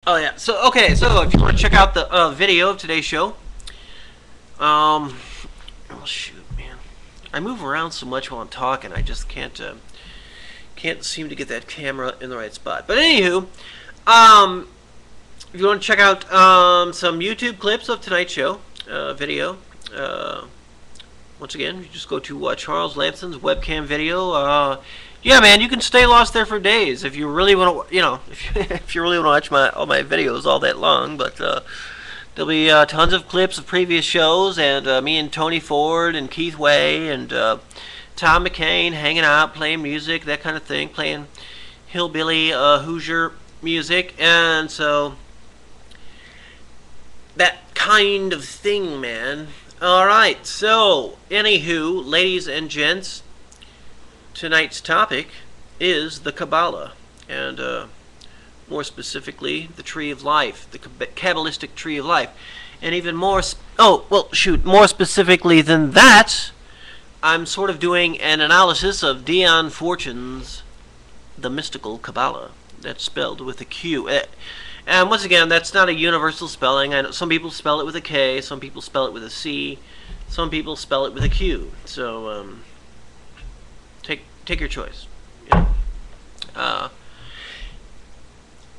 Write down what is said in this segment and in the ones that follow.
Oh yeah. So okay. So if you want to check out the video of today's show, oh shoot, man, I move around so much while I'm talking. I just can't seem to get that camera in the right spot. But anywho, if you want to check out some YouTube clips of tonight's show video, once again, you just go to Charles Lampson's webcam video. Yeah, man, you can stay lost there for days if you really want to. You know, if you really want to watch all my videos all that long. But there'll be tons of clips of previous shows, and me and Tony Ford and Keith Way and Tom McCain hanging out, playing music, that kind of thing, playing hillbilly Hoosier music, and so that kind of thing, man. All right, so anywho, ladies and gents, tonight's topic is the Kabbalah, and more specifically, the Tree of Life, the Kabbalistic Tree of Life, and even more. More specifically than that, I'm sort of doing an analysis of Dion Fortune's The Mystical Kabbalah. That's spelled with a Q. And once again, that's not a universal spelling. I know some people spell it with a K, some people spell it with a C, some people spell it with a Q. So take your choice. Yeah.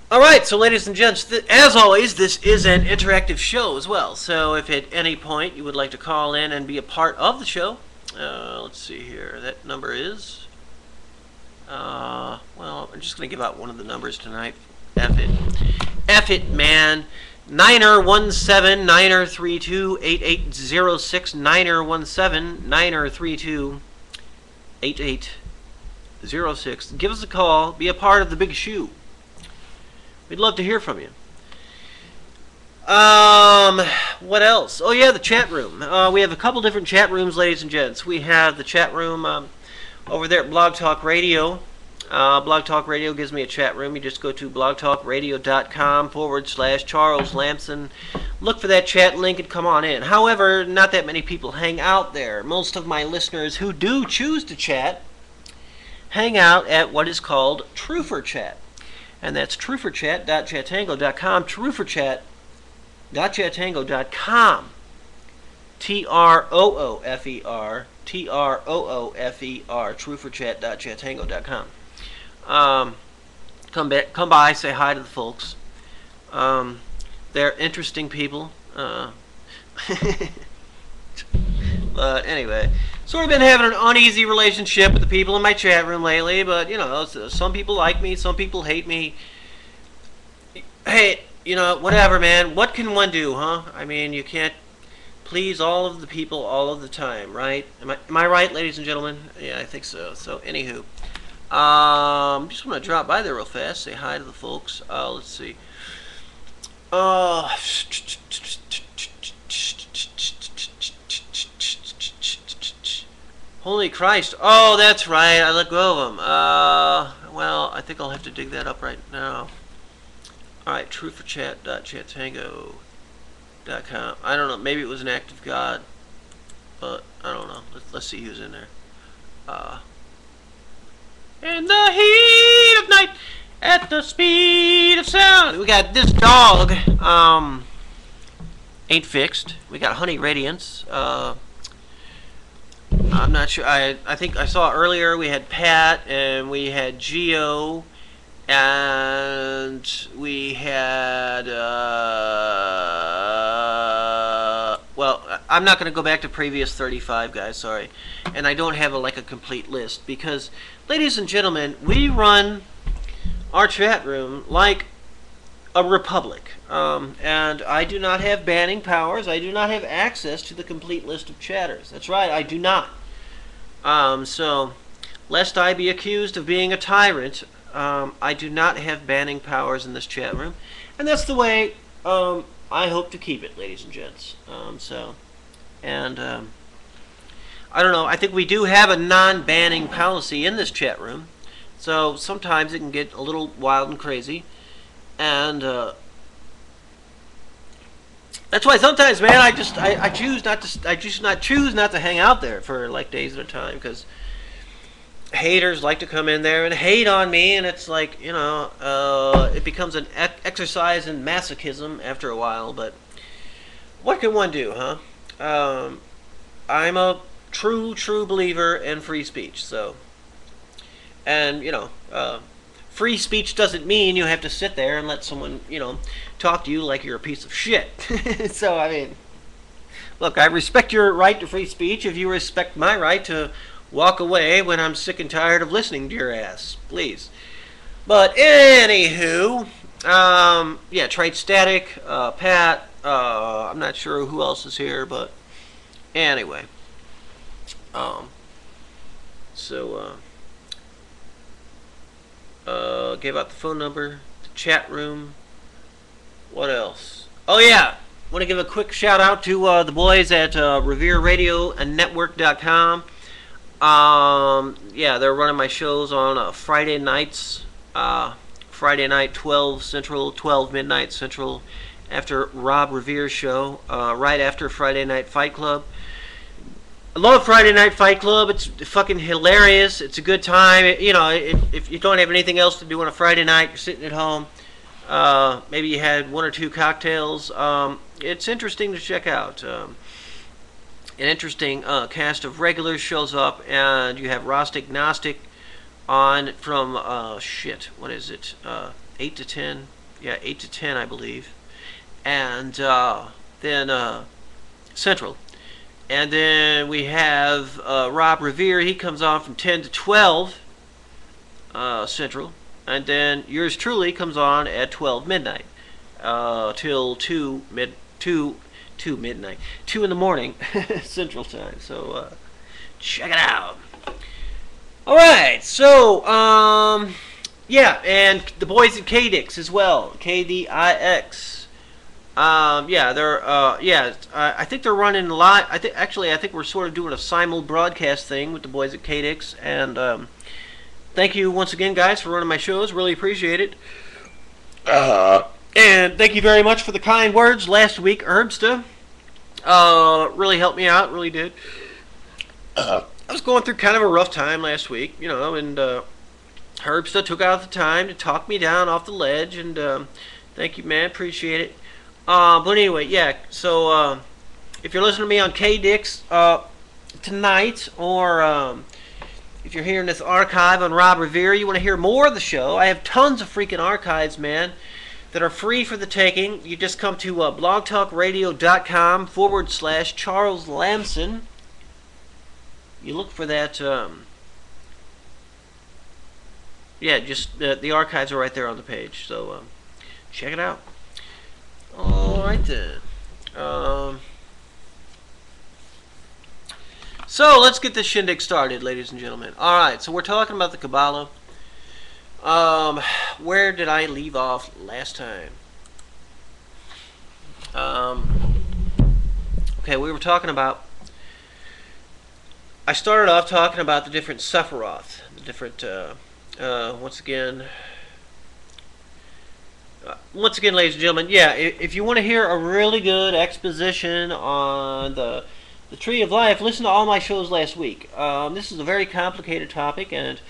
All right, so ladies and gents, as always, this is an interactive show as well. So if at any point you would like to call in and be a part of the show, let's see here. That number is, well, I'm just going to give out one of the numbers tonight. F it, man. 9er17 9er32 8806 9er17 9er32 8806. Give us a call. Be a part of the big shoe. We'd love to hear from you. What else? Oh yeah, the chat room. We have a couple different chat rooms, ladies and gents. We have the chat room over there at Blog Talk Radio. Blog Talk Radio gives me a chat room. You just go to blogtalkradio.com/Charles Lampson. Look for that chat link and come on in. However, not that many people hang out there. Most of my listeners who do choose to chat hang out at what is called Troofer Chat. And that's trooferchat.chatango.com. Trooferchat.chatango.com. TROOFER. TROOFER. Trooferchat.chatango.com. Come by, say hi to the folks. They're interesting people. But anyway, sort of been having an uneasy relationship with the people in my chat room lately. But you know, some people like me, some people hate me. Hey, you know, whatever, man. What can one do, huh? I mean, you can't please all of the people all of the time, right? Am I right, ladies and gentlemen? Yeah, I think so. So, anywho. Just want to drop by there real fast, say hi to the folks. Let's see. Holy Christ. Oh, that's right. I let go of them. Well, I think I'll have to dig that up right now. Alright, truthforchat.chatango.com. I don't know. Maybe it was an act of God. But, I don't know. Let's see who's in there. In the heat of night, at the speed of sound. We got this dog, ain't fixed. We got Honey Radiance. I'm not sure. I think I saw earlier we had Pat, and we had Geo, and we had, well, I'm not going to go back to previous 35 guys, sorry. And I don't have like a complete list because, ladies and gentlemen, we run our chat room like a republic. And I do not have banning powers. I do not have access to the complete list of chatters. That's right, I do not. So, lest I be accused of being a tyrant, I do not have banning powers in this chat room. And that's the way I hope to keep it, ladies and gents. I don't know, I think we do have a non-banning policy in this chat room. So sometimes it can get a little wild and crazy. And that's why sometimes, man, I choose not to hang out there for like days at a time, because haters like to come in there and hate on me, and it's like, it becomes an exercise in masochism after a while. But what can one do, huh? I'm a true believer in free speech. So, and free speech doesn't mean you have to sit there and let someone, talk to you like you're a piece of shit. So, I mean, look, I respect your right to free speech if you respect my right to walk away when I'm sick and tired of listening to your ass, please. But anywho, yeah, Trade Static, Pat, I'm not sure who else is here, but anyway. Gave out the phone number, the chat room. What else? Oh yeah, want to give a quick shout out to the boys at RevereRadioNetwork.com. Yeah, they're running my shows on Friday nights. Friday night, 12 Central, 12 midnight Central, after Rob Revere's show, right after Friday Night Fight Club. I love Friday Night Fight Club. It's fucking hilarious. It's a good time. If you don't have anything else to do on a Friday night, you're sitting at home. Maybe you had one or two cocktails. It's interesting to check out. An interesting cast of regulars shows up, and you have Rostic Gnostic on from what is it? 8 to 10. Yeah, 8 to 10, I believe. And then Central. And then we have Rob Revere. He comes on from 10 to 12 Central. And then yours truly comes on at 12 midnight till 2 midnight, 2 in the morning Central Time. So check it out. All right. So yeah, and the boys at KDix as well. KDIX. Yeah, they're I think they're running a lot. I think we're sort of doing a simul broadcast thing with the boys at KDix, and thank you once again, guys, for running my shows. Really appreciate it. And thank you very much for the kind words last week, Herbsta. Really helped me out, really did. I was going through kind of a rough time last week, and Herbsta took out the time to talk me down off the ledge, and thank you, man, appreciate it. But anyway, yeah, so if you're listening to me on KDix tonight, or if you're hearing this archive on Rob Revere, you want to hear more of the show, I have tons of freaking archives, man, that are free for the taking. You just come to blogtalkradio.com/Charles Lamson. You look for that, yeah, just the archives are right there on the page, so check it out. Alright then. So let's get this shindig started, ladies and gentlemen. Alright, so we're talking about the Kabbalah. Where did I leave off last time? Okay, we were talking about... I started off talking about the different Sephiroth. The different, once again, ladies and gentlemen, yeah, if you want to hear a really good exposition on the Tree of Life, listen to all my shows last week. This is a very complicated topic, and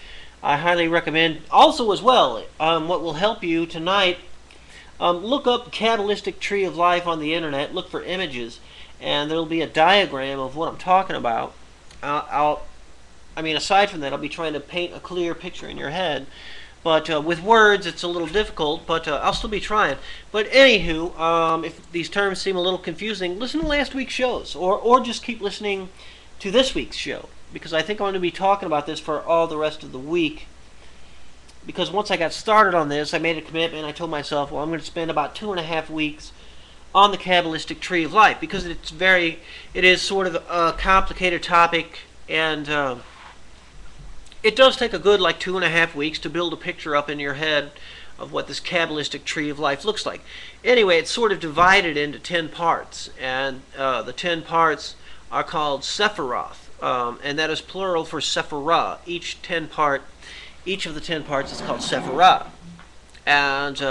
I highly recommend also as well, what will help you tonight, look up Kabbalistic Tree of Life on the internet, look for images, and there'll be a diagram of what I'm talking about. I mean, aside from that, I'll be trying to paint a clear picture in your head. But with words, it's a little difficult, but I'll still be trying. But anywho, if these terms seem a little confusing, listen to last week's shows, or just keep listening to this week's show, because I think I'm going to be talking about this for all the rest of the week. Because once I got started on this, I made a commitment. I told myself, well, I'm going to spend about 2.5 weeks on the Kabbalistic Tree of Life, because it is sort of a complicated topic, and it does take a good 2.5 weeks to build a picture up in your head of what this Kabbalistic Tree of Life looks like. Anyway, it's sort of divided into 10 parts, and the 10 parts are called Sephiroth, and that is plural for Sephirah. Each of the 10 parts is called Sephirah, and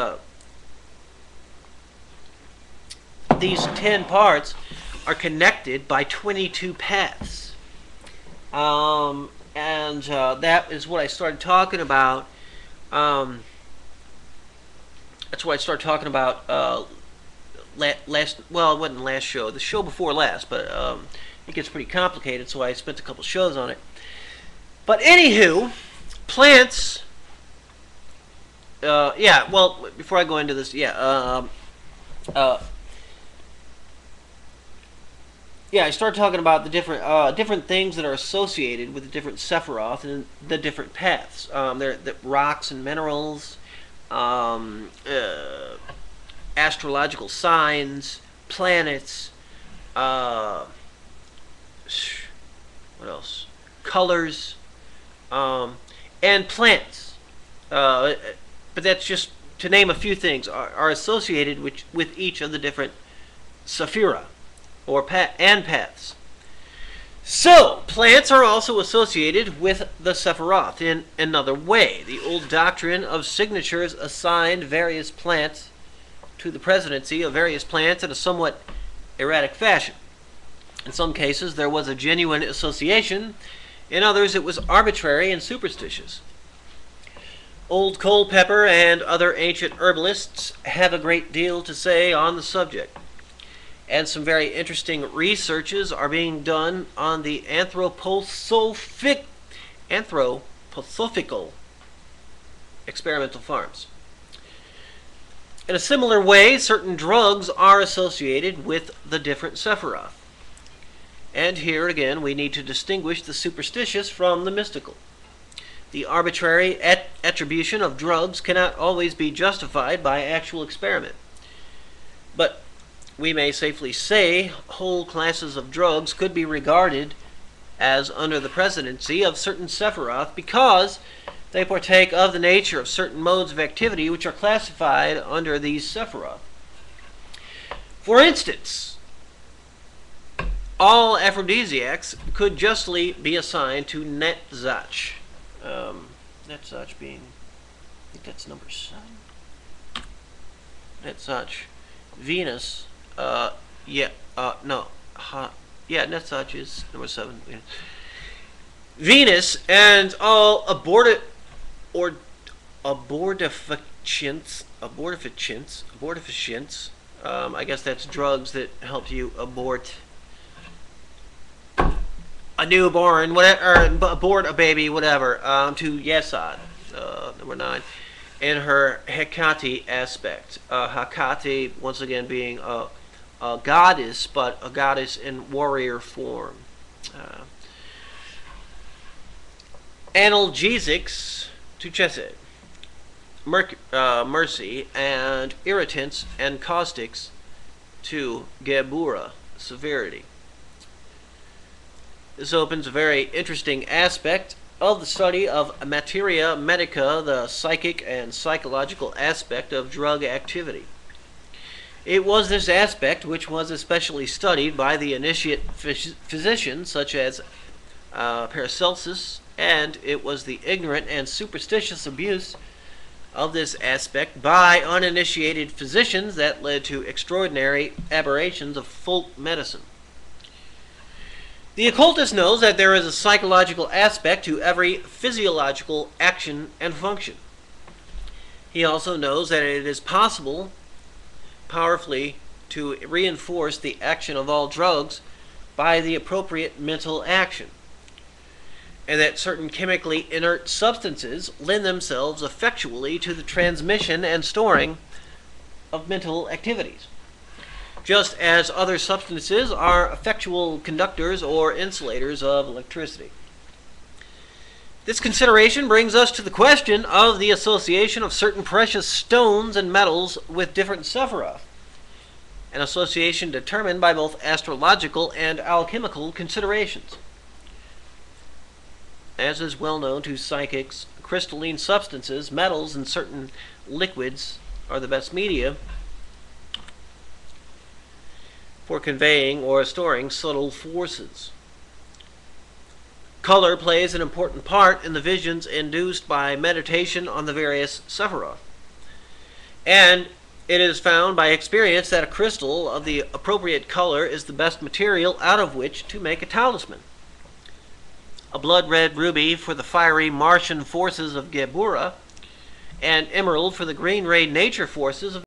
these 10 parts are connected by 22 paths. And that is what I started talking about. That's what I started talking about last. Well, it wasn't last show. The show before last, but it gets pretty complicated, so I spent a couple shows on it. But anywho, plants. Yeah. Well, before I go into this, yeah. Yeah, I started talking about the different things that are associated with the different Sephiroth and the different paths. They're the rocks and minerals, astrological signs, planets. What else? Colors, and plants. But that's just to name a few things are associated with each of the different Sephira or paths. So, plants are also associated with the Sephiroth in another way. The old doctrine of signatures assigned various plants to the presidency of various plants in a somewhat erratic fashion. In some cases, there was a genuine association. In others, it was arbitrary and superstitious. Old Culpeper and other ancient herbalists have a great deal to say on the subject. And some very interesting researches are being done on the anthroposophical experimental farms. In a similar way, certain drugs are associated with the different Sephiroth. And here again, we need to distinguish the superstitious from the mystical. The arbitrary attribution of drugs cannot always be justified by actual experiment. But we may safely say whole classes of drugs could be regarded as under the presidency of certain Sephiroth because they partake of the nature of certain modes of activity which are classified under these Sephiroth. For instance, all aphrodisiacs could justly be assigned to Netzach. Netzach being, I think that's number 7. Netzach, Venus. Netzach is number 7. Venus and all abortifacients. I guess that's drugs that help you abort a newborn, whatever, or abort a baby, whatever. To Yesod, number 9, in her Hecate aspect. Hecate, once again, being a goddess, but a goddess in warrior form. Analgesics to Chesed, mercy, and irritants and caustics to Gebura, severity. This opens a very interesting aspect of the study of materia medica, the psychic and psychological aspect of drug activity. It was this aspect which was especially studied by the initiate physicians such as Paracelsus, and it was the ignorant and superstitious abuse of this aspect by uninitiated physicians that led to extraordinary aberrations of folk medicine. The occultist knows that there is a psychological aspect to every physiological action and function. He also knows that it is possible powerfully to reinforce the action of all drugs by the appropriate mental action, and that certain chemically inert substances lend themselves effectually to the transmission and storing of mental activities, just as other substances are effectual conductors or insulators of electricity. This consideration brings us to the question of the association of certain precious stones and metals with different Sephiroth, an association determined by both astrological and alchemical considerations. As is well known to psychics, crystalline substances, metals, and certain liquids are the best media for conveying or storing subtle forces. Color plays an important part in the visions induced by meditation on the various Sephiroth. And it is found by experience that a crystal of the appropriate color is the best material out of which to make a talisman. a blood red ruby for the fiery Martian forces of Gebura, and emerald for the green ray nature forces of